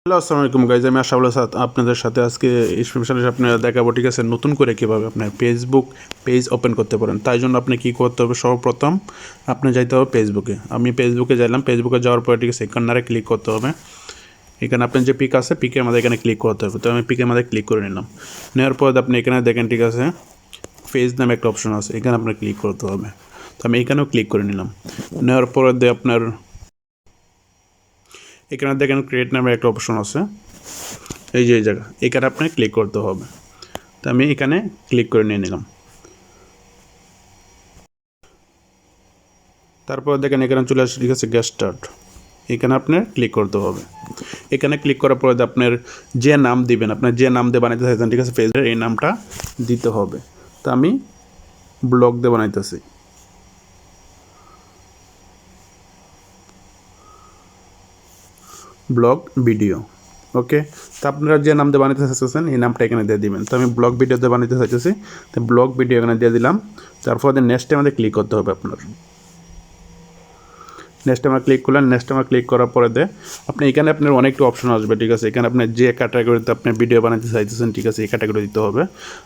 Hello, আসসালামু আলাইকুম guys. আমি আশাফুল সাদ আপনাদের সাথে আজকে স্পেশালি আপনারা দেখাবো, ঠিক আছে, নতুন করে কীভাবে আপনার ফেসবুক পেজ ওপেন করতে পারেন। তাই জন্য আপনি কী করতে হবে, সর্বপ্রথম আপনি যাইতে হবে ফেসবুকে। আমি ফেসবুকে যাইলাম, ফেসবুকে যাওয়ার পরে ঠিক আছে এখানে ক্লিক করতে হবে। এখানে আপনার যে পিক আছে, পিকের মধ্যে এখানে ক্লিক করতে হবে। তো আমি পিকের মধ্যে ক্লিক করে নিলাম। নেওয়ার পর আপনি এখানে দেখেন, ঠিক আছে, পেজ নামে একটা অপশন আছে, এখানে আপনার ক্লিক করতে হবে। তো আমি এখানেও ক্লিক করে নিলাম। নেওয়ার পরে আপনার এখানে দেখেন ক্রিয়েট নামে একটা অপশন আছে, এই যে এই জায়গা, এখানে আপনি ক্লিক করতে হবে। তো আমি এখানে ক্লিক করে নিয়ে নিলাম। তারপর দেখেন এখানে চলে আসছে, ঠিক আছে, গেট স্টার্ট। এখানে আপনার ক্লিক করতে হবে। এখানে ক্লিক করার পরে আপনার যে নাম দিবেন, আপনার যে নাম দিয়ে বানাইতে চাইছেন, ঠিক আছে, পেজের এই নামটা দিতে হবে। তো আমি ব্লগ দিয়ে বানাইতেছি। ব্লগ ভিডিও, ওকে। তো আপনারা যে নাম দিয়ে বানাইতে চাইতেছেন এই নামটা এখানে দিয়ে দিবেন। তো আমি ব্লগ ভিডিও দিয়ে বানাইতে চাইতেছি, তো ব্লগ ভিডিও এখানে দিয়ে দিলাম। তারপর নেক্সটে আমাদের ক্লিক করতে হবে। আপনার নেক্সট আমার ক্লিক করলেন। নেক্সট আমার ক্লিক করার পরে আপনি এখানে আপনার অনেকটা অপশন আসবে, ঠিক আছে। এখানে আপনি যে ক্যাটাগরিতে আপনি ভিডিও বানাতে চাইতেছেন, ঠিক আছে, এই ক্যাটাগরি দিতে হবে।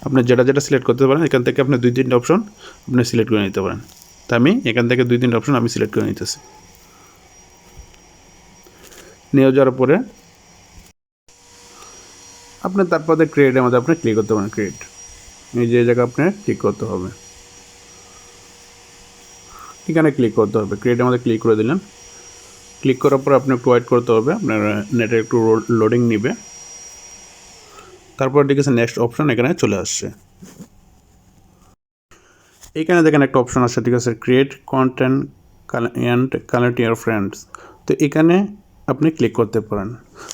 আপনি যেটা যেটা সিলেক্ট করতে পারেন, এখান থেকে আপনি 2-3টা অপশন আপনি সিলেক্ট করে নিতে পারেন। তো আমি এখান থেকে 2-3টা অপশন আমি সিলেক্ট করে নিতেছি। নিয়ে যাওয়ার পরে আপনি তারপরে ক্রিয়েটের মধ্যে আপনি ক্লিক করতে পারেন। ক্রিয়েট, এই যে জায়গা আপনি ক্লিক করতে হবে, এখানে ক্লিক করতে হবে। ক্রিয়েটের মধ্যে ক্লিক করে দিলেন। ক্লিক করার পর আপনি একটু ওয়েট করতে হবে, আপনার নেটে একটু লোডিং নিবে। তারপর ঠিক আছে নেক্সট অপশন এখানে চলে আসছে। এখানে দেখেন একটা অপশন আছে, ঠিক আছে, create content and connect year friends. তো এখানে আপনি ক্লিক করতে পারেন,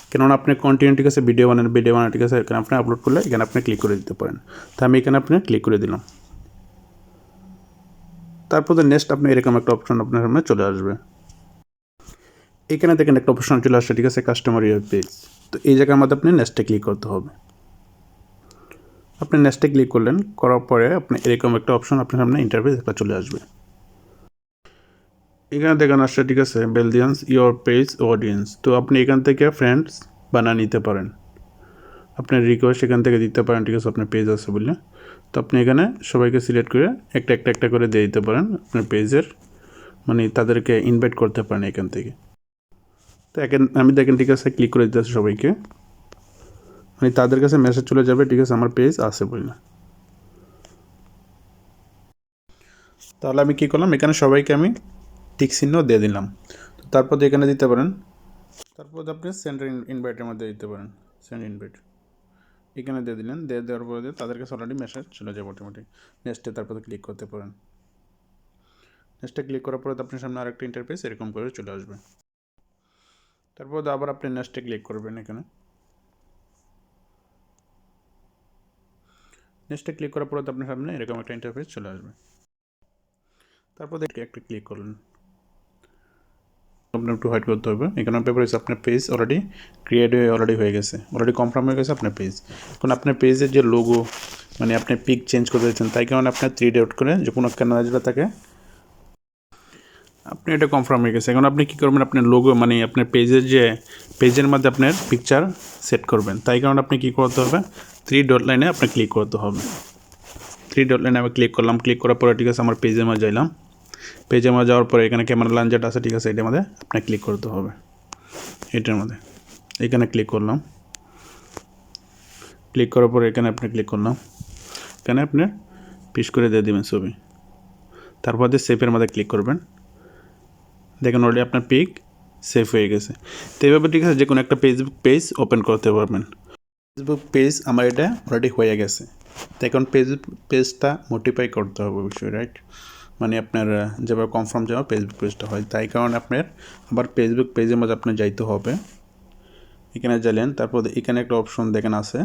কেননা আপনি কন্টিনিউ, ঠিক আছে, ভিডিও বানান, ঠিক আছে, এখানে আপনি আপলোড করলে এখানে আপনি ক্লিক করে দিতে পারেন। তো আমি এখানে আপনি ক্লিক করে দিলাম। তারপর নেক্সট আপনি এরকম একটা অপশন আপনার সামনে চলে আসবে। এখানে দেখেন একটা অপশন চলে আসছে, ঠিক আছে, কাস্টমার ইয়ার পেজ। তো এই জায়গার মধ্যে আপনি নেক্সটে ক্লিক করতে হবে। আপনি নেক্সটে ক্লিক করলেন, করার পরে আপনি এরকম একটা অপশন আপনার সামনে ইন্টারফেস একটা চলে আসবে। এখানে দেখেন আসছে, ঠিক আছে, বেলদিয়ান্স ইয়োর পেজ অডিয়েন্স। তো আপনি এখান থেকে ফ্রেন্ডস বানিয়ে নিতে পারেন, আপনার রিকোয়েস্ট এখান থেকে দিতে পারেন, ঠিক আছে, আপনার পেজ আছে বললে। তো আপনি এখানে সবাইকে সিলেক্ট করে একটা করে দিয়ে দিতে পারেন আপনার পেজের, মানে তাদেরকে ইনভাইট করতে পারেন এখান থেকে। তো আমি দেখেন, ঠিক আছে, ক্লিক করে দিতেছি সবাইকে, মানে তাদের কাছে মেসেজ চলে যাবে, ঠিক আছে, আমার পেজ আছে বললে। তাহলে আমি কী করলাম, এখানে সবাইকে আমি টিক চিহ্ন দিয়ে দিলাম। তারপর এখানে দিতে পারেন, তারপর আপনি সেন্ড ইনভাইটের মধ্যে দিতে পারেন, সেন্ড ইনভাইট এখানে দিয়ে দিলেন। দেওয়ার পরে তাদের কাছে অলরেডি মেসেজ চলে যাবে অটোমেটিক। নেক্সটে তারপরে ক্লিক করতে পারেন। নেক্সটে ক্লিক করার পরে আপনার সামনে আরেকটা ইন্টারফেস এরকম করে চলে আসবে। তারপর আবার আপনি নেক্সটে ক্লিক করবেন। এখানে নেক্সটে ক্লিক করার পরে আপনার সামনে এরকম একটা ইন্টারফেস চলে আসবে। তারপর একটা ক্লিক করলেন, আপনার একটু হোয়াইট করতে হবে। এখানে পেপার হয়েছে আপনার পেজ অলরেডি ক্রিয়েট হয়ে গেছে, অলরেডি কনফার্ম হয়ে গেছে আপনার পেজ। এখন আপনার পেজের যে লোগো, মানে আপনি পিক চেঞ্জ করতে চাচ্ছেন, তাই কারণে আপনার 3 ডট করে যে কোনো ক্যামেরা যেটা থাকে আপনি এটা কনফার্ম হয়ে গেছে। এখন আপনি কী করবেন, আপনার লোগো, মানে আপনার পেজের মধ্যে আপনার পিকচার সেট করবেন। তাই কারণে আপনি কী করতে হবে, 3 ডট লাইনে আপনি ক্লিক করতে হবে। 3 ডট লাইনে আমি ক্লিক করলাম। ক্লিক করার পরে, ঠিক আছে, আমার পেজের মধ্যে যাইলাম। পেজের মধ্যে যাওয়ার পরে এখানে ক্যামেরা লাইন যেটা আছে, ঠিক আছে, এটার মধ্যে আপনি ক্লিক করতে হবে। এটার মধ্যে এখানে ক্লিক করলাম। ক্লিক করার পরে এখানে আপনি ক্লিক করলাম। এখানে আপনি পিস করে দিয়ে দেবেন ছবি। তারপর সেভের মধ্যে ক্লিক করবেন। দেখেন অলরেডি আপনার পিক সেভ হয়ে গেছে। তো এইভাবে, ঠিক আছে, যে কোনো একটা ফেসবুক পেজ ওপেন করতে পারবেন। ফেসবুক পেজ আমার এটা অলরেডি হয়ে গেছে। তো এখন পেজটা মডিফাই করতে হবে অবশ্যই, রাইট, মানে আপনার যেভাবে কনফার্ম যেভাবে ফেসবুক পেজটা হয়, তাই কারণে আপনার আবার ফেসবুক পেজের মধ্যে আপনার যাইতে হবে। এখানে যাইলেন, তারপর এখানে একটা অপশন দেখেন আছে,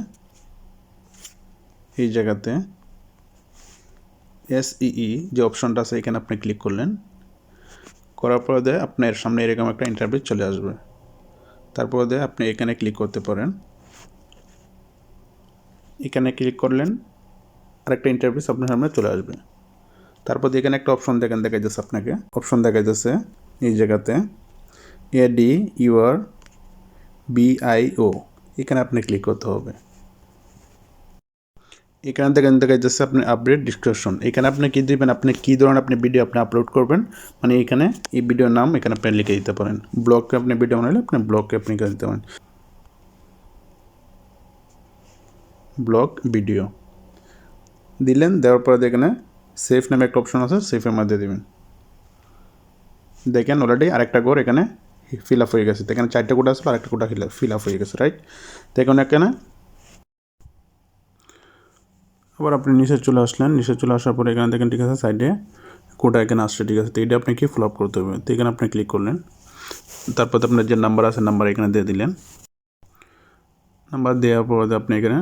এই জায়গাতে SEE যে অপশনটা আছে এখানে আপনি ক্লিক করলেন। করার পরে আপনার সামনে এরকম একটা ইন্টারফেস চলে আসবে। তারপরে আপনি এখানে ক্লিক করতে পারেন। এখানে ক্লিক করলেন, আরেকটা ইন্টারফেস আপনার সামনে চলে আসবে। তারপর এখানে একটা অপশন দেখা যাচ্ছে, আপনাকে অপশন দেখা যাচ্ছে এই জায়গাতে, AD ইউর BIO, এখানে আপনি ক্লিক করতে হবে। এখানে দেখেন দেখা যাচ্ছে আপনি আপডেট ডিসক্রিপশন, এখানে আপনি কী দেবেন, আপনি কী ধরনের আপনি ভিডিও আপনি আপলোড করবেন, মানে এখানে এই ভিডিওর নাম এখানে আপনি লিখে দিতে পারেন। ব্লগে আপনি ভিডিও বানালে আপনি ব্লগে আপনি লিখে দিতে পারেন, ব্লগ ভিডিও দিলেন। দেওয়ার পরে এখানে সেভ নামে একটা অপশন আছে, সেভের মধ্যে দেবেন। দেখেন অলরেডি আরেকটা ঘর এখানে ফিল আপ হয়ে গেছে, এখানে 4টা কোটা আসলে আরেকটা কোটা ফিল আপ হয়ে গেছে, রাইট। দেখুন এখানে আবার আপনি নিচে চলে আসলেন, নিচে চলে আসার পরে এখানে দেখেন ঠিক আছে সাইডে কোটা এখানে আসছে, ঠিক আছে। তো এটা আপনি কি ফিল আপ করতে হবে, তো এখানে আপনি ক্লিক করলেন। তারপর আপনার যে নাম্বার আছে নাম্বার এখানে দিয়ে দিলেন। নাম্বার দেওয়ার পর আপনি এখানে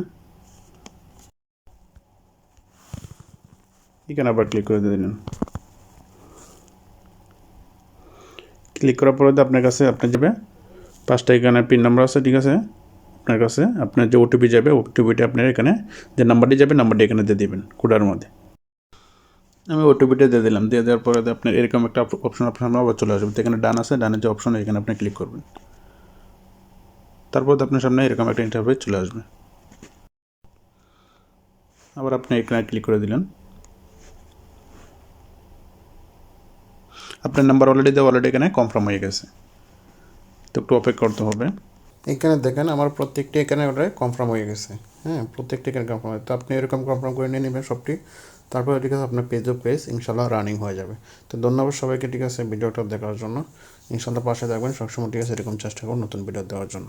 আবার ক্লিক করে দিয়ে দিলেন। ক্লিক করার পরে আপনার কাছে আপনার যাবে 5টা এখানে পিন নাম্বার আছে, ঠিক আছে। আপনার কাছে আপনার যে ওটিপি যাবে, ওটিপিটা আপনার এখানে যে নাম্বারটি যাবে নাম্বারটি এখানে দিয়ে দেবেন কোডার মধ্যে। আমি ওটিপিটা দিয়ে দিলাম, দিয়ে দেওয়ার পরে আপনার এরকম একটা অপশন আপনার আবার চলে আসবে। তো এখানে ডান আছে, ডানের যে অপশন এখানে আপনি ক্লিক করবেন। তারপর আপনার সামনে এরকম একটা ইন্টারফেস চলে আসবে। আবার আপনি এখানে ক্লিক করে দিলেন। আপনার নাম্বার অলরেডি এখানে কনফার্ম হয়ে গেছে, তো একটু অপেক্ষা করতে হবে। এখানে দেখেন আমার প্রত্যেকটি এখানে ওটা কনফার্ম হয়ে গেছে। হ্যাঁ, প্রত্যেকটি এখানে কনফার্ম হয়। তো আপনি এরকম কনফার্ম করে নিয়ে নেবেন সবটি। তারপরে ঠিক আছে আপনার পেজ ইনশাল্লাহ রানিং হয়ে যাবে। তো ধন্যবাদ সবাইকে, ঠিক আছে ভিডিওটা দেখার জন্য। ইনশাল্লাহ পাশে থাকবেন সবসময়, ঠিক আছে। এরকম চেষ্টা করুন নতুন ভিডিও দেওয়ার জন্য।